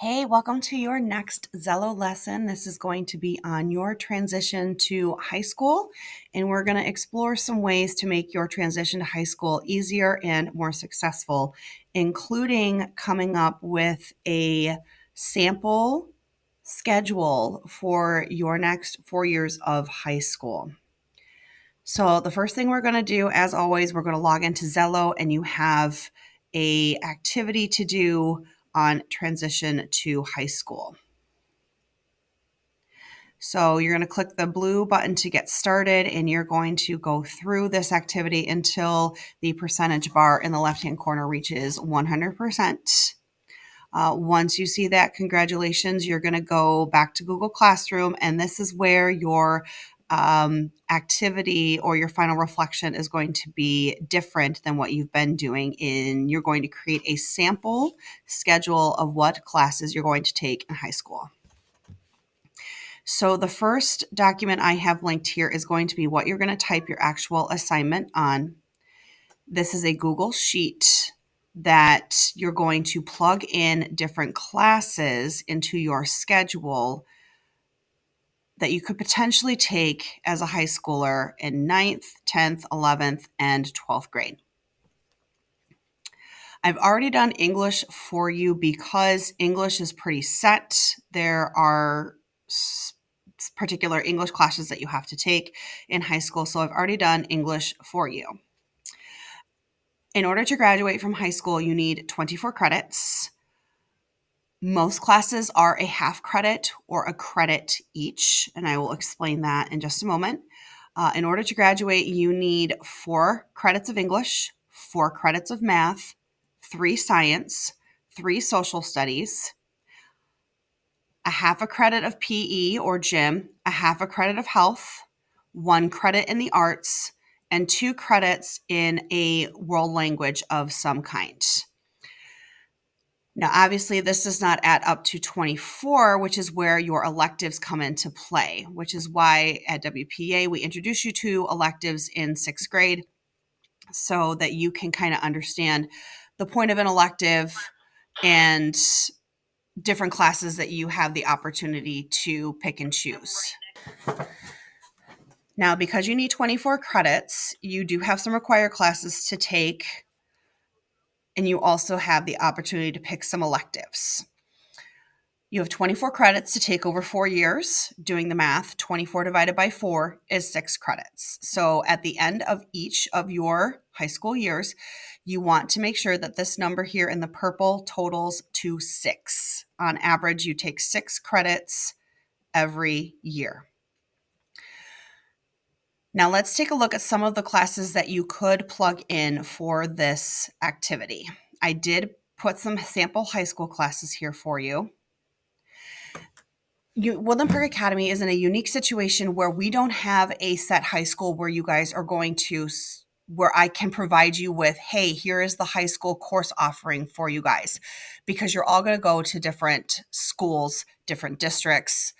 Hey, welcome to your next Xello lesson. This is going to be on your transition to high school, and we're going to explore some ways to make your transition to high school easier and more successful, including coming up with a sample schedule for your next 4 years of high school. So the first thing we're going to do, as always, we're going to log into Xello, and you have a activity to do on transition to high school. So you're going to click the blue button to get started, and you're going to go through this activity until the percentage bar in the left-hand corner reaches 100%. Once you see that, congratulations, you're going to go back to Google Classroom, and this is where your activity or your final reflection is going to be different than what you've been doing. You're going to create a sample schedule of what classes you're going to take in high school. So the first document I have linked here is going to be what you're going to type your actual assignment on. This is a Google Sheet that you're going to plug in different classes into your schedule that you could potentially take as a high schooler in 9th, 10th, 11th, and 12th grade. I've already done English for you because English is pretty set. There are particular English classes that you have to take in high school, so I've already done English for you. In order to graduate from high school, you need 24 credits. Most classes are a half credit or a credit each, and I will explain that in just a moment. In order to graduate, you need 4 credits of English, 4 credits of math, 3 science, 3 social studies, a half a credit of PE or gym, a half a credit of health, 1 credit in the arts, and 2 credits in a world language of some kind. Now, obviously, this does not add up to 24, which is where your electives come into play, which is why at WPA we introduce you to electives in 6th grade so that you can kind of understand the point of an elective and different classes that you have the opportunity to pick and choose. Now, because you need 24 credits, you do have some required classes to take, and you also have the opportunity to pick some electives. You have 24 credits to take over 4 years. Doing the math, 24 divided by 4 is 6 credits. So at the end of each of your high school years, you want to make sure that this number here in the purple totals to 6. On average, you take 6 credits every year. Now let's take a look at some of the classes that you could plug in for this activity. I did put some sample high school classes here for you. Woodland Park Academy is in a unique situation where we don't have a set high school where you guys are going to, where I can provide you with, hey, here is the high school course offering for you guys, because you're all going to go to different schools, different districts.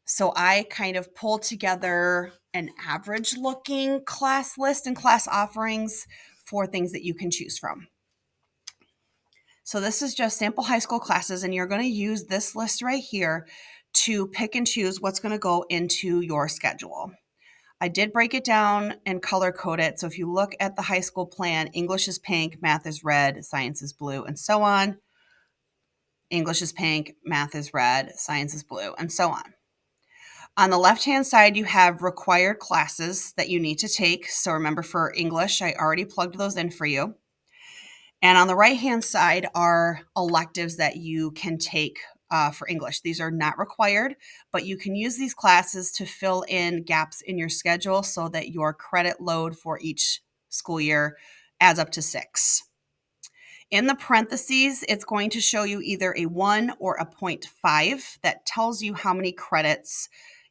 So I kind of pulled together an average looking class list and class offerings for things that you can choose from. So this is just sample high school classes, and you're going to use this list right here to pick and choose what's going to go into your schedule. I did break it down and color code it. So if you look at the high school plan, English is pink, math is red, science is blue, and so on. English is pink, math is red, science is blue, and so on. On the left-hand side, you have required classes that you need to take. So remember, for English, I already plugged those in for you. And on the right-hand side are electives that you can take for English. These are not required, but you can use these classes to fill in gaps in your schedule so that your credit load for each school year adds up to 6. In the parentheses, it's going to show you either a 1 or a 0.5 that tells you how many credits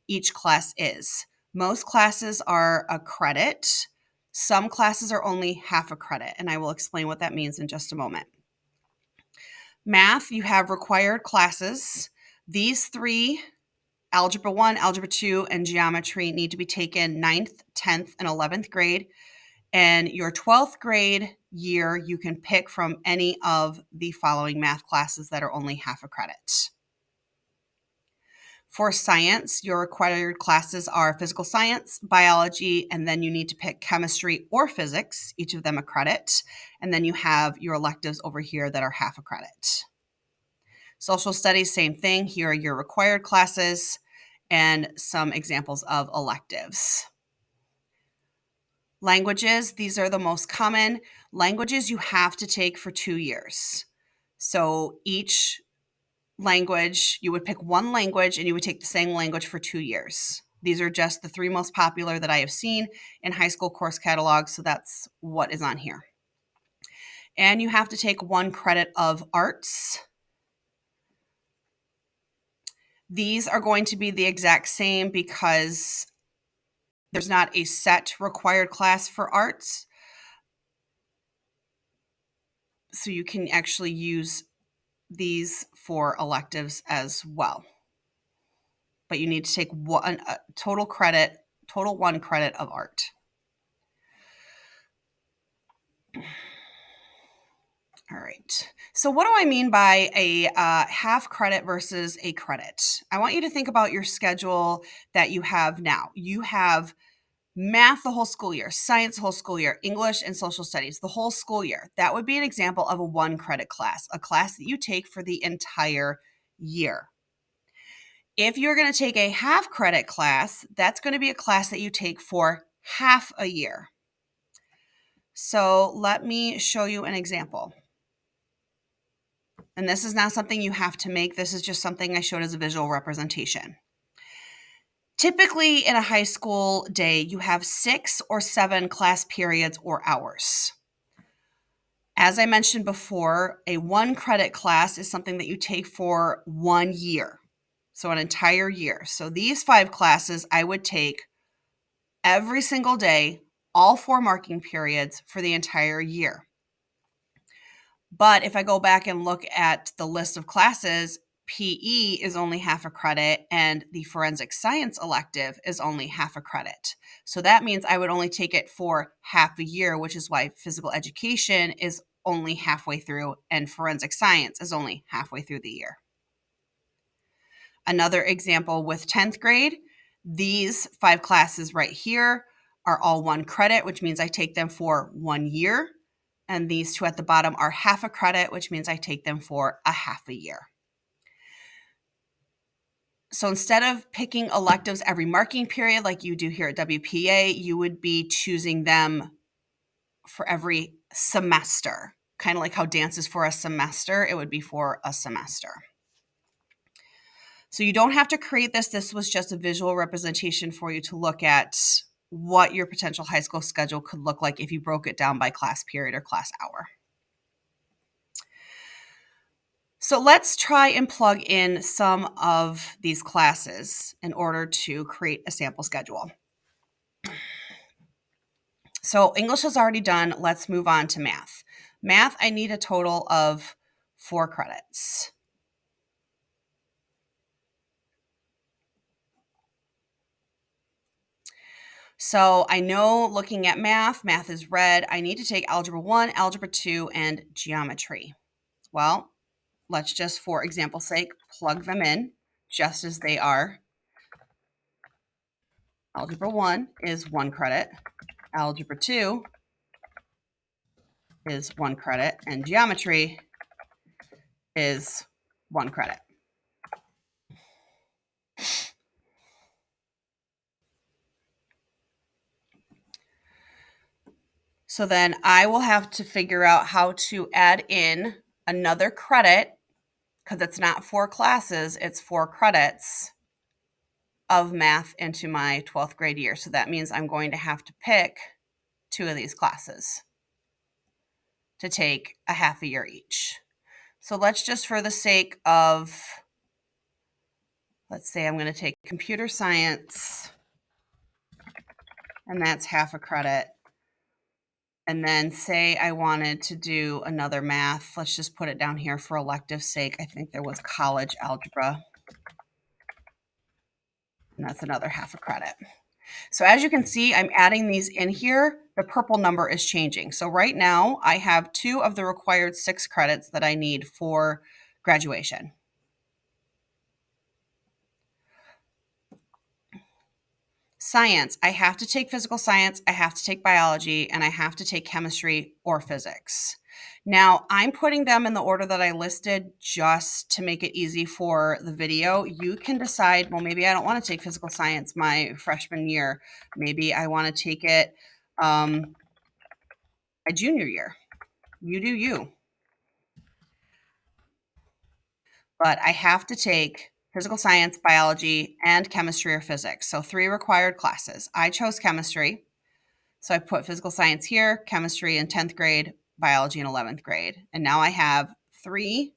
each class is. Most classes are a credit. Some classes are only half a credit, and I will explain what that means in just a moment. Math, you have required classes. These 3, Algebra 1, Algebra 2, and Geometry, need to be taken 9th, 10th, and 11th grade. And your 12th grade year, you can pick from any of the following math classes that are only half a credit. For science, your required classes are physical science, biology, and then you need to pick chemistry or physics, each of them a credit. And then you have your electives over here that are half a credit. Social studies, same thing. Here are your required classes and some examples of electives. Languages, these are the most common. Languages you have to take for 2 years. So each language, you would pick one language and you would take the same language for 2 years. These are just the 3 most popular that I have seen in high school course catalogs, so that's what is on here. And you have to take 1 credit of arts. These are going to be the exact same because there's not a set required class for arts. So you can actually use these for electives as well. But you need to take total 1 credit of art. All right. So what do I mean by a half credit versus a credit? I want you to think about your schedule that you have now. You have math the whole school year, science the whole school year, English and social studies the whole school year. That would be an example of a 1 credit class, a class that you take for the entire year. If you're going to take a half credit class, that's going to be a class that you take for half a year. So let me show you an example. And this is not something you have to make. This is just something I showed as a visual representation. Typically in a high school day, you have 6 or 7 class periods or hours. As I mentioned before, a 1 credit class is something that you take for 1 year. So an entire year. So these 5 classes I would take every single day, all 4 marking periods for the entire year. But if I go back and look at the list of classes, PE is only half a credit and the forensic science elective is only half a credit. So that means I would only take it for half a year, which is why physical education is only halfway through and forensic science is only halfway through the year. Another example with 10th grade, these 5 classes right here are all 1 credit, which means I take them for 1 year. And these 2 at the bottom are half a credit, which means I take them for a half a year. So instead of picking electives every marking period like you do here at WPA, you would be choosing them for every semester. Kind of like how dance is for a semester, it would be for a semester. So you don't have to create this. This was just a visual representation for you to look at what your potential high school schedule could look like if you broke it down by class period or class hour. So let's try and plug in some of these classes in order to create a sample schedule. So English is already done. Let's move on to math. Math, I need a total of 4 credits. So I know looking at math is red. I need to take algebra 1, algebra 2, and geometry. Well, let's just, for example's sake, plug them in just as they are. Algebra 1 is 1 credit. Algebra 2 is 1 credit. And geometry is 1 credit. So then I will have to figure out how to add in another credit, because it's not 4 classes, it's 4 credits of math into my 12th grade year. So that means I'm going to have to pick 2 of these classes to take a half a year each. So let's just, for the sake of, let's say I'm going to take computer science, and that's half a credit. And then say I wanted to do another math. Let's just put it down here for elective's sake. I think there was college algebra. And that's another half a credit. So as you can see, I'm adding these in here. the purple number is changing. So right now I have 2 of the required 6 credits that I need for graduation. Science, I have to take physical science, I have to take biology, and I have to take chemistry or physics. Now, I'm putting them in the order that I listed just to make it easy for the video. You can decide, well, maybe I don't want to take physical science my freshman year. Maybe I want to take it my junior year. You do you. But I have to take physical science, biology, and chemistry or physics. So 3 required classes. I chose chemistry. So I put physical science here, chemistry in 10th grade, biology in 11th grade. And now I have 3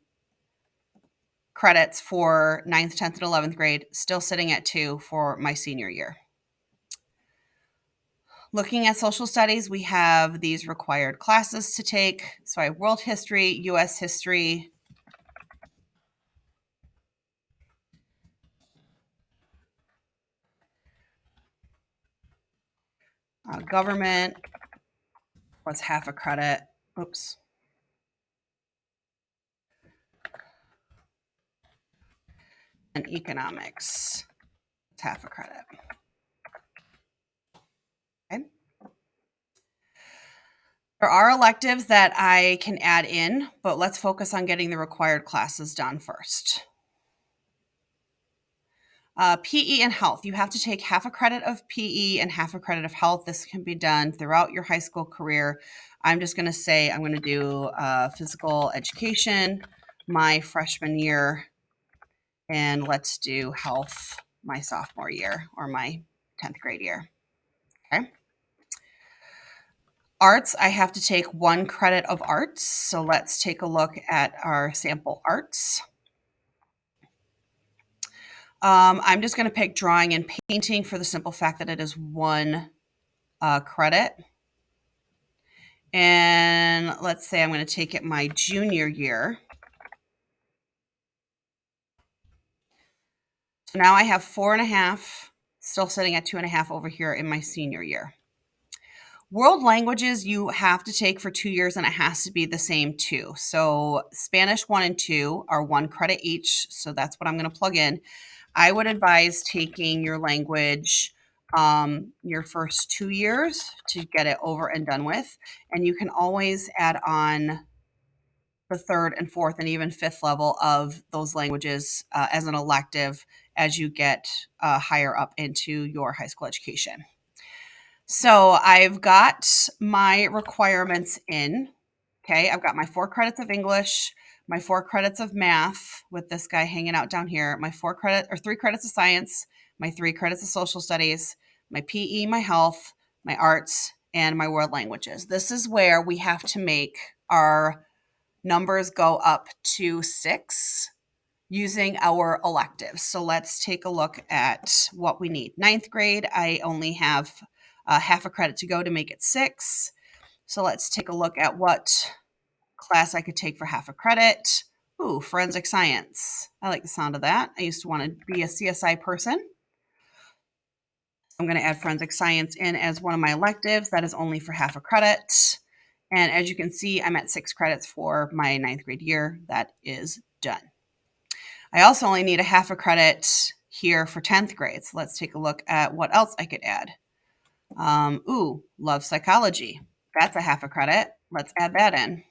credits for 9th, 10th, and 11th grade, still sitting at 2 for my senior year. Looking at social studies, we have these required classes to take. So I have world history, US history, government was half a credit. Oops. And economics, it's half a credit. Okay. There are electives that I can add in, but let's focus on getting the required classes done first. PE and health. You have to take half a credit of PE and half a credit of health. This can be done throughout your high school career. I'm just going to say I'm going to do physical education my freshman year, and let's do health my sophomore year or my 10th grade year. Okay. Arts, I have to take 1 credit of arts. So let's take a look at our sample arts. I'm just going to pick drawing and painting for the simple fact that it is 1 credit. And let's say I'm going to take it my junior year. So now I have 4.5, still sitting at 2.5 over here in my senior year. World languages you have to take for 2 years, and it has to be the same too. So Spanish 1 and 2 are 1 credit each. So that's what I'm going to plug in. I would advise taking your language your first 2 years to get it over and done with. And you can always add on the 3rd and 4th and even 5th level of those languages as an elective as you get higher up into your high school education. So I've got my requirements in. Okay, I've got my 4 credits of English, my 4 credits of math with this guy hanging out down here, my 3 credits of science, my 3 credits of social studies, my PE, my health, my arts, and my world languages. This is where we have to make our numbers go up to 6 using our electives. So let's take a look at what we need. 9th grade, I only have half a credit to go to make it 6. So let's take a look at what class I could take for half a credit. Ooh, forensic science. I like the sound of that. I used to want to be a CSI person. I'm going to add forensic science in as one of my electives. That is only for half a credit. And as you can see, I'm at 6 credits for my 9th grade year. That is done. I also only need a half a credit here for 10th grade. So let's take a look at what else I could add. Love psychology. That's a half a credit. Let's add that in.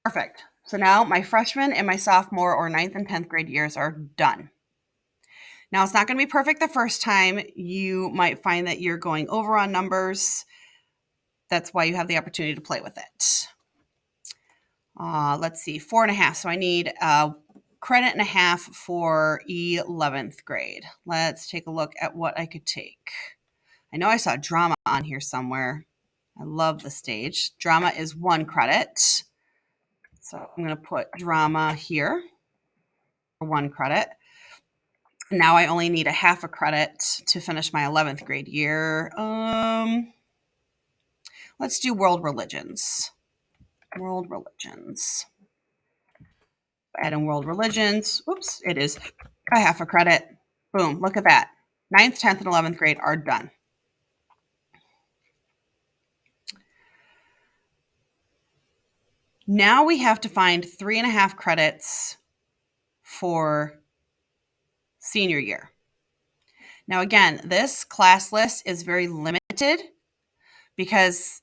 Perfect. So now my freshman and my sophomore or 9th and 10th grade years are done. Now it's not going to be perfect the first time. You might find that you're going over on numbers. That's why you have the opportunity to play with it. Let's see, 4.5. So I need a credit and a half for 11th grade. Let's take a look at what I could take. I know I saw drama on here somewhere. I love the stage. Drama is 1 credit. So I'm going to put drama here for 1 credit. Now I only need a half a credit to finish my 11th grade year. Let's do world religions. World religions. Add in world religions. Oops, it is a half a credit. Boom, look at that. 9th, 10th, and 11th grade are done. Now we have to find 3.5 credits for senior year. Now, again, this class list is very limited because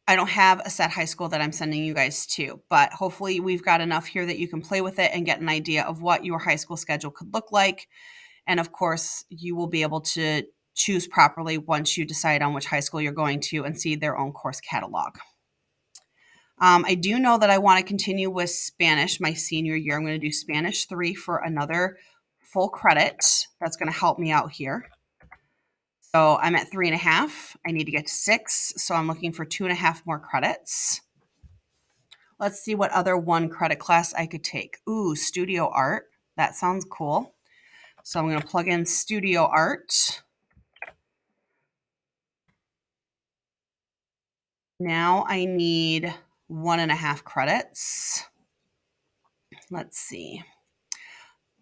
I don't have a set high school that I'm sending you guys to, but hopefully we've got enough here that you can play with it and get an idea of what your high school schedule could look like. And of course, you will be able to choose properly once you decide on which high school you're going to and see their own course catalog. I do know that I want to continue with Spanish my senior year. I'm going to do Spanish 3 for another full credit. That's going to help me out here. So I'm at 3.5. I need to get to 6. So I'm looking for 2.5 more credits. Let's see what other 1 credit class I could take. Ooh, studio art. That sounds cool. So I'm going to plug in studio art. Now I need 1.5 credits. Let's see.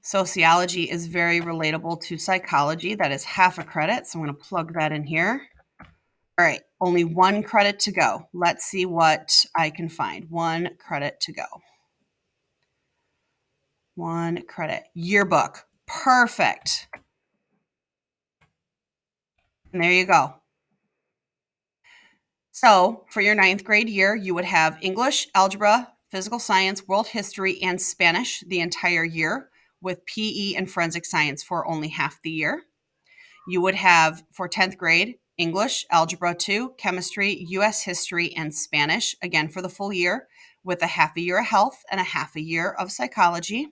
Sociology is very relatable to psychology. That is half a credit. So I'm going to plug that in here. All right, only 1 credit to go. Let's see what I can find. 1 credit to go. 1 credit. Yearbook. Perfect. And there you go. So for your 9th grade year, you would have English, algebra, physical science, world history, and Spanish the entire year, with PE and forensic science for only half the year. You would have, for 10th grade, English, Algebra 2, Chemistry, U.S. History, and Spanish, again for the full year, with a half a year of health and a half a year of psychology.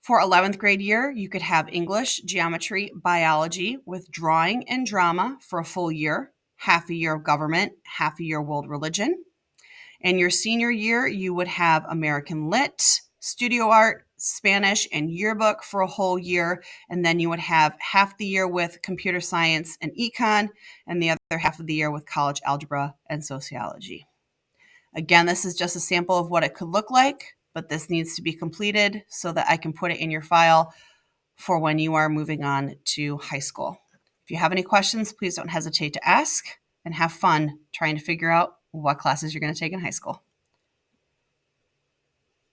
For 11th grade year, you could have English, Geometry, Biology, with drawing and drama for a full year, half a year of government, half a year world religion. And your senior year, you would have American Lit, studio art, Spanish, and yearbook for a whole year. And then you would have half the year with computer science and econ, and the other half of the year with college algebra and sociology. Again, this is just a sample of what it could look like, but this needs to be completed so that I can put it in your file for when you are moving on to high school. If you have any questions, please don't hesitate to ask, and have fun trying to figure out what classes you're going to take in high school.